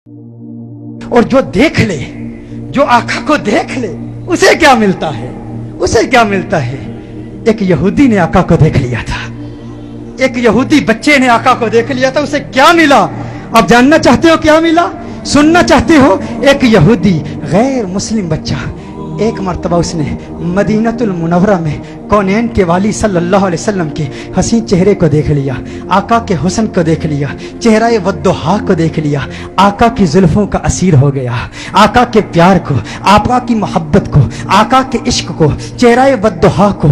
اور جو دیکھ لے، جو آقا کو دیکھ لے، اسے کیا ملتا ہے؟ اسے کیا ملتا ہے؟ ایک یہودی نے آقا کو دیکھ لیا تھا، ایک یہودی بچے نے آقا کو دیکھ لیا تھا، اسے کیا ملا؟ اب جاننا چاہتے ہو کیا ملا؟ سننا چاہتے ہو؟ ایک یہودی غیر مسلم بچہ ایک مرتبہ اس نے مدینۃ المنورہ میں کونین کے والی صلی اللہ علیہ وسلم کے حسین چہرے کو دیکھ لیا، آقا کے حسن کو دیکھ لیا، چہرہ والضحیٰ کو دیکھ لیا، آقا کی زلفوں کا اسیر ہو گیا، آقا کے پیار کو، آقا کی محبت کو، آقا کے عشق کو، چہرہ والضحیٰ کو،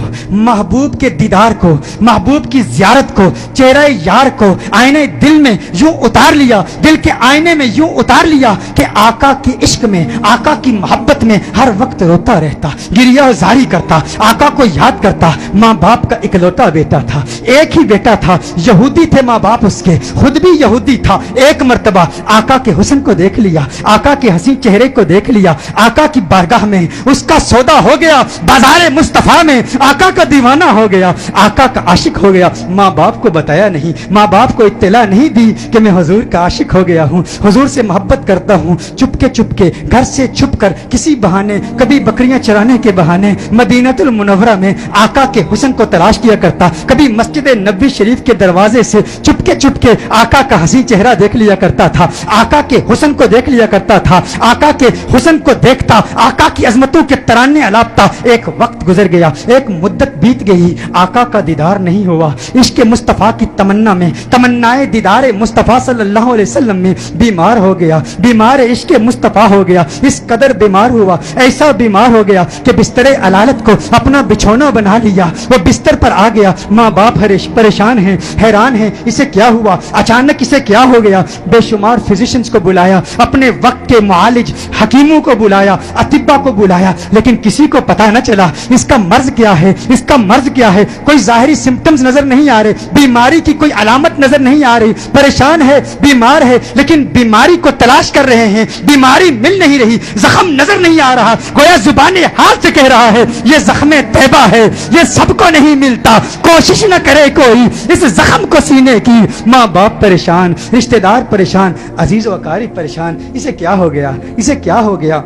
محبوب کے دیدار کو، محبوب کی زیارت کو، چہرہ یار کو آئینے دل میں یوں اتار لیا، دل کے آئینے میں یوں اتار لیا کہ آقا کے عشق میں، آقا کی محبت میں ہر وقت روتا رہتا، گریہ زاری کرتا، آقا کو یاد کرتا۔ ماں باپ کا اکلوتا بیٹا تھا، ایک ہی بیٹا تھا، یہودی تھے ماں باپ اس کے، خود بھی یہودی تھا۔ ایک مرتبہ آقا کے حسن کو دیکھ لیا، آقا کے حسین چہرے کو دیکھ لیا، آقا کی بارگاہ میں اس کا سودا ہو گیا، بازار مصطفیٰ میں آقا کا دیوانہ ہو گیا، آقا کا عاشق ہو گیا۔ ماں باپ کو بتایا نہیں، ماں باپ کو اطلاع نہیں دی کہ میں حضور کا عاشق ہو گیا ہوں، حضور سے محبت کرتا ہوں۔ چپ کے گھر سے چھپ کر کسی بہانے، کبھی بکریاں چرانے کے بہانے مدینۃ المنورہ میں آقا کے حسن کو تلاش کیا کرتا، کبھی مسجد نبوی شریف کے دروازے سے چپ کے آقا کا حسین چہرہ دیکھ لیا کرتا تھا، آقا کے حسن کو دیکھ لیا کرتا تھا، آقا کے حسن کو دیکھتا، آقا کی عظمتوں کے ترانے الاپتا۔ ایک وقت گزر گیا، ایک مدت بیت گئی، آقا کا دیدار نہیں ہوا۔ عشق مصطفیٰ کی تمنا میں، تمنائے دیدار مصطفیٰ صلی اللہ علیہ وسلم میں بیمار ہو گیا، بیمار عشق مصطفیٰ ہو گیا، اس قدر بیمار ہوا، ایسا بیمار ہو گیا کہ بستر علالت کو اپنا بچھونا بنا لیا، وہ بستر پر آ گیا۔ ماں باپ پریشان ہیں، حیران ہیں، اسے کیا ہوا؟ اچانک اسے کیا ہو گیا؟ بے شمار فزیشنز کو بلایا، اپنے وقت کے معالج حکیموں کو بلایا، اطباء کو بلایا، لیکن کسی کو پتہ نہ چلا اس کا مرض کیا ہے، اس کا مرض کیا ہے۔ کوئی ظاہری سمپٹمز نظر نہیں آ رہے، بیماری کی کوئی علامت نظر نہیں آ رہی، پریشان ہے، بیمار ہے، لیکن بیماری کو تلاش کر رہے ہیں، بیماری مل نہیں رہی، زخم نظر نہیں آ رہا، گویا زبان حال سے کہہ رہا ہے یہ زخم طیبہ ہے، یہ سب کو نہیں ملتا، کوشش نہ کرے کوئی اس زخم کو سینے کی۔ ماں باپ پریشان، رشتہ دار پریشان، عزیز و اقارب پریشان، اسے کیا ہو گیا؟ اسے کیا ہو گیا؟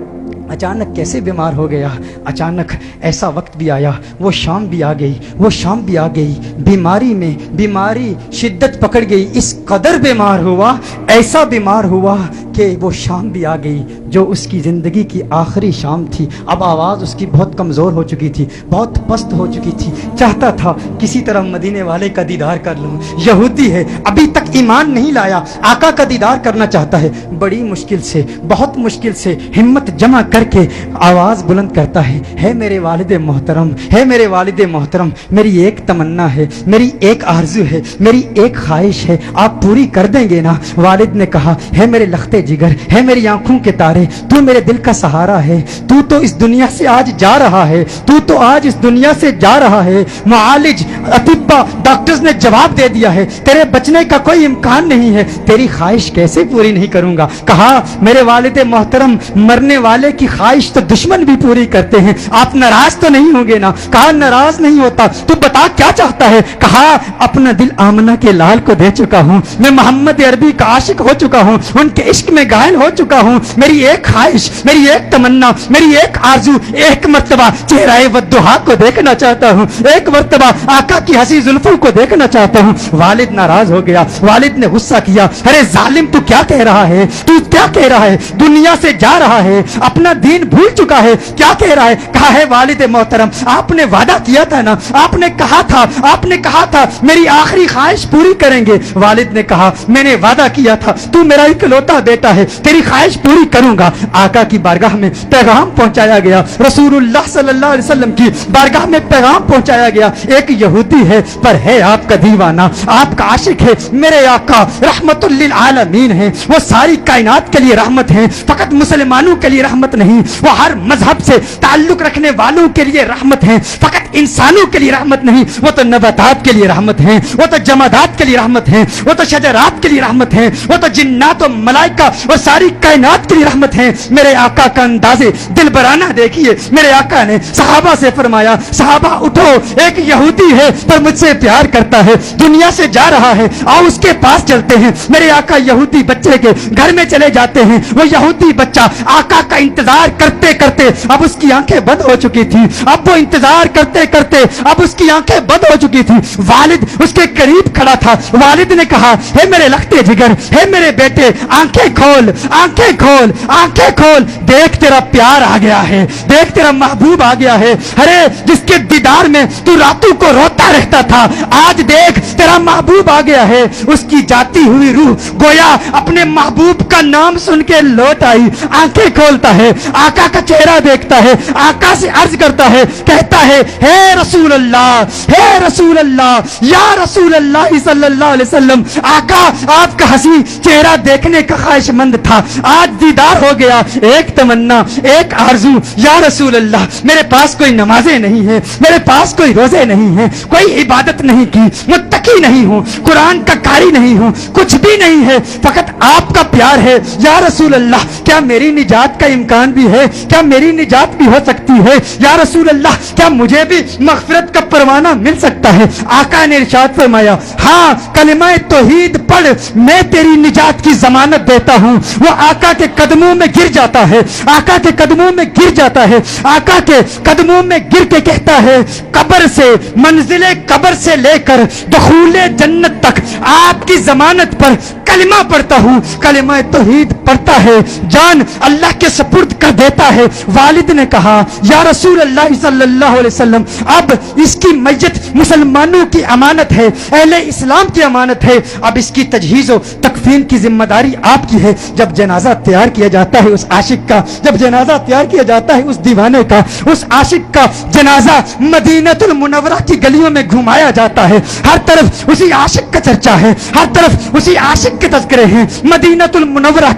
اچانک کیسے بیمار ہو گیا؟ اچانک ایسا وقت بھی آیا، وہ شام بھی آ گئی، وہ شام بھی آ گئی، بیماری میں بیماری شدت پکڑ گئی، اس قدر بیمار ہوا، ایسا بیمار ہوا کہ وہ شام بھی آ گئی جو اس کی زندگی کی آخری شام تھی۔ اب آواز اس کی بہت کمزور ہو چکی تھی، بہت پست ہو چکی تھی، چاہتا تھا کسی طرح مدینے والے کا دیدار کر لوں۔ یہودی ہے، ابھی تک ایمان نہیں لایا، آقا کا دیدار کرنا چاہتا ہے، بڑی مشکل سے، بہت مشکل سے ہمت جمع کر کے آواز بلند کرتا ہے، ہے میرے والد محترم، ہے میرے والد محترم، میری ایک تمنا ہے، میری ایک آرزو ہے، میری ایک خواہش ہے، آپ پوری کر دیں گے نا؟ والد نے کہا، ہے میرے لختے جگر، ہے میری آنکھوں کے تارے، تو میرے دل کا سہارا ہے، تو تو اس دنیا سے آج جا رہا ہے، تو تو آج اس دنیا سے جا رہا ہے۔ معالج اطباء ڈاکٹرز نے جواب دے دیا ہے، تیرے بچنے کا کوئی امکان نہیں ہے، تیری خواہش کیسے پوری نہیں کروں گا؟ کہا، میرے والد محترم، مرنے والے کی خواہش تو دشمن بھی پوری کرتے ہیں، آپ ناراض تو نہیں ہوں گے نا؟ کہا، ناراض نہیں ہوتا، تو بتا کیا چاہتا ہے؟ کہا، اپنا دل آمنہ کے لال کو دے چکا ہوں، میں محمد عربی کا عاشق ہو چکا ہوں، ان کے عشق میں گائل ہو چکا ہوں، میری ایک خواہش، میری ایک تمنا، میری ایک آرزو، ایک مرتبہ چہرہ والضحیٰ کو دیکھنا چاہتا ہوں، ایک مرتبہ آقا کی حسین زلفوں کو دیکھنا چاہتا ہوں۔ والد ناراض ہو گیا، والد نے غصہ کیا، ارے ظالم تو کیا کہہ رہا ہے؟ تو کیا کہہ رہا ہے؟ دنیا سے جا رہا ہے، اپنا دین بھول چکا ہے، کیا کہہ رہا ہے؟ کہا ہے، والد محترم، آپ نے وعدہ کیا تھا نا، آپ نے کہا تھا میری آخری خواہش پوری کریں گے۔ والد نے کہا، میں نے وعدہ کیا تھا، تو میرا اکلوتا بیٹا ہے، تیری خواہش پوری کروں گا۔ آقا کی بارگاہ میں پیغام پہنچایا گیا، رسول اللہ صلی اللہ علیہ وسلم کی بارگاہ میں پیغام پہنچایا گیا، ایک یہودی ہے پر ہے آپ کا دیوانہ، آپ کا عاشق ہے، میرے آقا رحمت للعالمین ہیں، وہ ساری کائنات کے لیے رحمت ہیں، فقط مسلمانوں کے لیے رحمت نہیں، وہ ہر مذہب سے تعلق رکھنے والوں کے لیے رحمت ہیں، فقط انسانوں کے لیے رحمت نہیں، وہ تو نباتات کے لیے رحمت ہیں، وہ تو جمادات کے لیے رحمت ہیں، وہ تو شجرات کے لیے رحمت ہیں، وہ تو جنات و ملائکہ اور ساری کائنات کی رحمت ہیں۔ میرے آقا کا اندازے دلبرانہ دیکھیے۔ میرے آقا نے صحابہ سے فرمایا صحابہ اٹھو، ایک یہودی ہے پر مجھ سے پیار کرتا ہے، دنیا سے جا رہا ہے، آؤ اس کے پاس چلتے ہیں۔ میرے آقا یہودی بچے کے گھر میں چلے جاتے ہیں۔ وہ یہودی بچہ آقا کا انتظار کرتے کرتے اب اس کی آنکھیں بند ہو چکی تھی۔ اب وہ انتظار کرتے کرتے اب اس کی آنکھیں بند ہو چکی تھی۔ والد اس کے قریب کھڑا تھا۔ والد نے کہا ہے میرے لختے جگر، ہے میرے بیٹے، آنکھیں کھول، آنکھیں کھول، آنکھیں کھول، دیکھ تیرا پیار آ گیا ہے، دیکھ تیرا محبوب آ گیا ہے۔ ارے جس کے دیدار میں تو راتوں کو روتا رہتا تھا، آج دیکھ تیرا محبوب آ گیا ہے۔ اس کی جاتی ہوئی روح گویا اپنے محبوب کا نام سن کے لوٹ آئی، آنکھیں کھولتا ہے، آقا کا چہرہ دیکھتا ہے، آقا سے عرض کرتا ہے، کہتا ہے ہے رسول اللہ، ہے رسول اللہ، یا رسول اللہ صلی اللہ علیہ وسلم، آقا آپ کا حسین چہرہ دیکھنے کا خواہش مند تھا، آج دیدار ہو گیا۔ ایک تمنا، ایک آرزو، یا رسول اللہ میرے پاس کوئی نمازیں نہیں ہیں، میرے پاس کوئی روزے نہیں ہیں، کوئی عبادت نہیں کی، متقی نہیں ہوں، قرآن کا قاری نہیں ہوں، کچھ بھی نہیں ہے، فقط آپ کا پیار ہے۔ یا رسول اللہ کیا میری نجات کا امکان بھی ہے؟ کیا میری نجات بھی ہو سکتی ہے؟ یا رسول اللہ کیا مجھے بھی مغفرت کا پروانہ مل سکتا ہے؟ آقا نے ارشاد فرمایا ہاں کلمہ توحید پڑھ، میں تیری نجات کی ضمانت دیتا ہوں۔ وہ آقا کے قدموں میں گر جاتا ہے، آقا کے قدموں میں گر جاتا ہے، آقا کے قدموں میں گر کے کہتا ہے قبر سے، منزل قبر سے لے کر دخول جنت تک آپ کی ضمانت پر کلمہ پڑھتا ہوں۔ کلمہ توحید پڑھتا ہے، جان اللہ کے سپرد کر دیتا ہے۔ والد نے کہا یا رسول اللہ صلی اللہ علیہ وسلم اب اس کی میت مسلمانوں کی امانت ہے، اہل اسلام کی امانت ہے، اب اس کی تجہیز و تکفین کی ذمہ داری آپ کی ہے۔ جب جنازہ تیار کیا جاتا ہے اس عاشق کا، جب جنازہ تیار کیا جاتا ہے اس دیوانے کا، اس عاشق کا جنازہ مدینۃ المنورہ کی گلیوں میں گھمایا جاتا ہے، ہر طرف اسی عاشق کا چرچا ہے، ہر طرف اسی عاشق کے تذکرے ہیں۔ مدینۃ المنورہ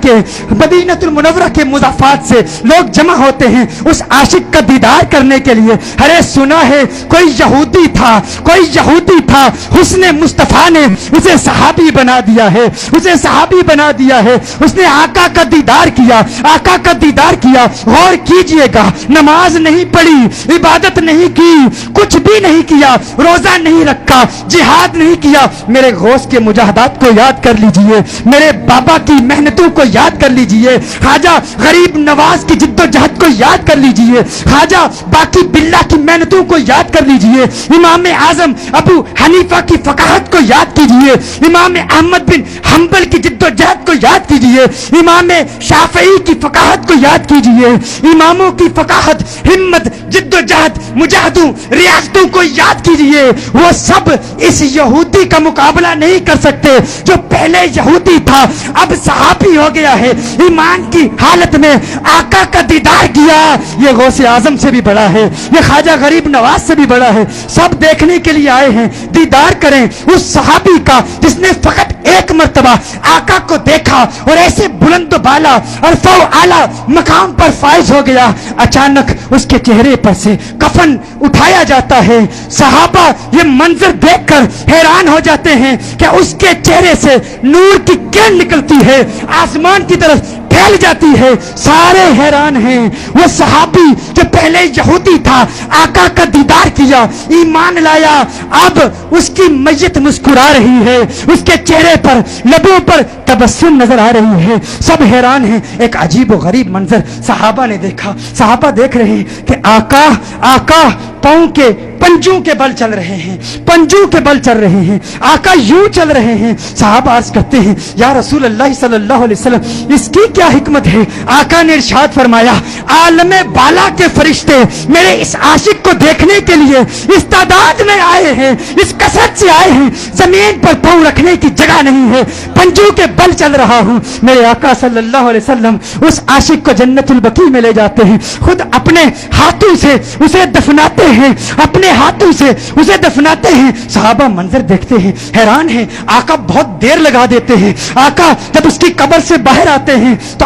کے مضافات سے لوگ جمع ہوتے ہیں اس عاشق کا دیدار کرنے کے لیے۔ ارے سنا ہے کوئی یہودی تھا، کوئی یہودی تھا، حسن مصطفیٰ نے اسے صحابی بنا دیا ہے، اسے صحابی بنا دیا ہے۔ اس نے آقا کا دیدار کیا، آقا کا دیدار کیا۔ غور کیجئے گا، نماز نہیں پڑھی، عبادت نہیں کی، کچھ بھی نہیں کیا، روزہ نہیں رکھا، جہاد نہیں کیا۔ میرے غوث کے مجاہدات کو یاد کر لیجئے، میرے بابا کی محنتوں کو یاد کر لیجئے، خواجہ غریب نواز کی جد و جہد کو یاد کر لیجئے، خواجہ باقی باللہ کی محنتوں کو یاد کر لیجئے، امام اعظم ابو حنیفہ کی فقاہت کو یاد کیجئے، امام احمد بن حنبل کی جد و جہد کو یاد کیجئے، امام شافعی کی فقاہت کو یاد کیجئے، اماموں کی فقاہت، ہمت، جد و جہد، مجاہدوں، ریاستوں کو یاد کیجئے۔ وہ سب اس یہودی کا مقابلہ نہیں کر سکتے جو پہلے یہودی تھا اب صحابی ہو گیا ہے، ایمان کی حالت میں آقا کا دیدار کیا۔ یہ غوث اعظم سے بھی بڑا ہے، یہ خواجہ غریب نواز سے بھی بڑا ہے۔ سب دیکھنے کے لیے آئے ہیں، دیدار کریں اس صحابی کا جس نے فقط ایک مرتبہ آقا کو دیکھا اور ایسے بلند و بالا اور فو اعلیٰ مقام پر فائز ہو گیا۔ اچانک اس کے چہرے پر سے کفن اٹھایا جاتا ہے، صحابہ یہ منظر دیکھ کر حیران ہو جاتے ہیں کہ اس کے چہرے سے نور کی کرن نکلتی ہے، آسمان کی طرف پھیل جاتی ہے، سارے حیران ہیں۔ وہ صحابی جو پہلے یہودی تھا، آقا کا دیدار کیا، ایمان لایا، اب اس کی میت مسکرا رہی ہے، اس کے چہرے پر، لبوں پر تبسم نظر آ رہی ہے۔ سب حیران ہیں۔ ایک عجیب و غریب منظر صحابہ نے دیکھا، صحابہ دیکھ رہے ہیں کہ آقا پاؤں کے پنجوں کے بل چل رہے ہیں، پنجوں کے بل چل رہے ہیں، آقا یوں چل رہے ہیں۔ صحابہ عرض کرتے ہیں یا رسول اللہ صلی اللہ علیہ وسلم اس کی کیا حکمت ہے؟ آقا نے ارشاد فرمایا عالم بالا کے فرشتے میرے اس عاشق کو دیکھنے کے لیے اس تعداد میں آئے ہیں، اس کثرت سے آئے ہیں، زمین پر پاؤں رکھنے کی جگہ نہیں ہے، پنجوں کے بل چل رہا ہوں۔ میرے آقا صلی اللہ علیہ وسلم اس عاشق کو جنت البقیع میں لے جاتے ہیں، خود اپنے ہاتھوں سے اسے دفناتے ہیں، اپنے ہاتھوں سے اسے دفناتے ہیں۔ صحابہ منظر دیکھتے ہیں، حیران ہیں۔ آقا بہت دیر لگا دیتے ہیں۔ آقا جب اس کی قبر سے باہر آتے ہیں تو